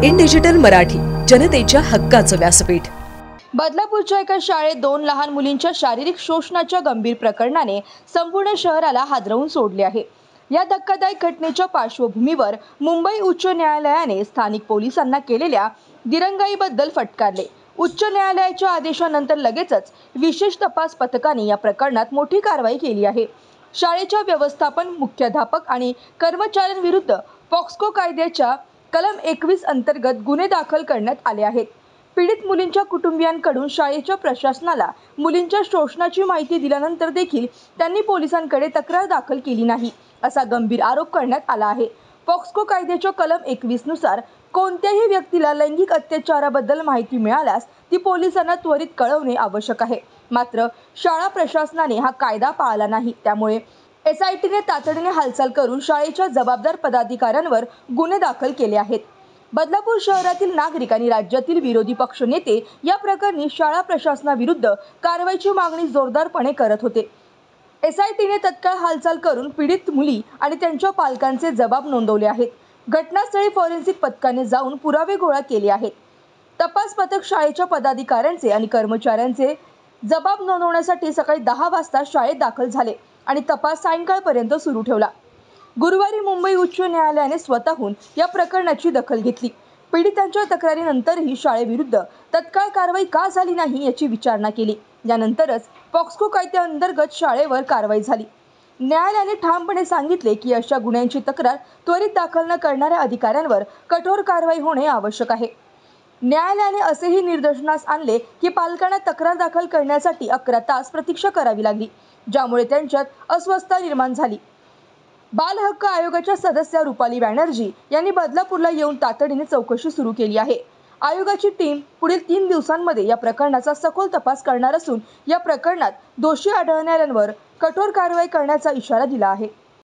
In digital Marathi, जनतेच्या हक्काचं व्यासपीठ। बदलापूरच्या एका शाळेत 2 लहान मुलींच्या शारीरिक शोषणाच्या गंभीर प्रकरणाने संपूर्ण शहराला हादरवून सोडले आहे। या धक्कादायक घटनेच्या पार्श्वभूमीवर मुंबई उच्च न्यायालयाने स्थानिक पोलिसांना केलेल्या दिरंगाईबद्दल फटकारले। उच्च न्यायालयाच्या आदेशानंतर लगेचच विशेष तपास पथकाने या प्रकरणात मोठी कारवाई केली आहे। शाळेच्या व्यवस्थापन, मुख्याध्यापक आणि कर्मचाऱ्यांविरुद्ध पॉक्सो कायद्याच्या कलम 21 अंतर्गत गुन्हे दाखल करण्यात आले आहेत। पीडित मुलींच्या कुटुंबियांकडून शाळेच्या प्रशासनाला मुलींच्या शोषणाची माहिती दिल्यानंतर देखील त्यांनी पोलिसांकडे तक्रार दाखल केली नाही, असा गंभीर आरोप करण्यात आला आहे। पॉक्सो कायद्याच्या कलम 21 नुसार कोणत्याही व्यक्तीला लैंगिक अत्याचाराबद्दल माहिती मिळाल्यास ती पोलिसांना त्वरित कळवणे आवश्यक आहे। मात्र शाळा प्रशासनाने हा कायदा पाळला नाही, त्यामुळे एसआयटीने तातडीने हालचाल करून शाळेच्या जबाबदार पदाधिकाऱ्यांवर गुन्हे दाखल केले आहेत। बदलापूर शहरातील नागरिक आणि राज्यातील विरोधी पक्ष नेते या प्रकरणी शाळा प्रशासनाविरुद्ध कारवाईची मागणी जोरदारपणे करत होते। एसआयटीने तत्काळ हालचाल करून पीडित मुली आणि त्यांच्या पालकांचे जबाब नोंदवले आहेत। घटनास्थळी फॉरेन्सिक पथकाने जाऊन पुरावे गोळा केले आहेत। तपास पथक शाळेच्या पदाधिकाऱ्यांचे आणि कर्मचाऱ्यांचे जबाब नोंदवण्यासाठी सकाळी 10 वाजता शाळेत दाखल झाले आणि तपास सायंकाळपर्यंत सुरू ठेवला। गुरुवारी मुंबई उच्च न्यायालयाने स्वतःहून या प्रकरणाची दखल घेतली। पीडितांच्या तक्रारीनंतरही शाळेविरुद्ध तत्काळ कारवाई का झाली नाही याची विचारणा केली। यानंतरच पॉक्सो कायद्याअंतर्गत शाळेवर कारवाई झाली। न्यायालयाने ठामपणे सांगितले की अशा गुन्ह्यांची तक्रार त्वरित दाखल न करणाऱ्या अधिकाऱ्यांवर कठोर कारवाई होणे आवश्यक आहे। न्यायालयाने असेही निदर्शनास आणले की पालकांना तक्रार दाखल करण्यासाठी 11 तास प्रतीक्षा करावी लागली, ज्यामुळे त्यांच्यात अस्वस्थता निर्माण झाली। बाल हक्क आयोगाच्या सदस्य रुपाली बॅनर्जी यांनी बदलापूरला येऊन तातडीने चौकशी सुरू केली आहे। आयोगाची टीम पुढील 3 दिवसांमध्ये या प्रकरणाचा सखोल तपास करणार असून या प्रकरणात दोषी आढळणाऱ्यांवर कठोर कारवाई करण्याचा इशारा दिला आहे।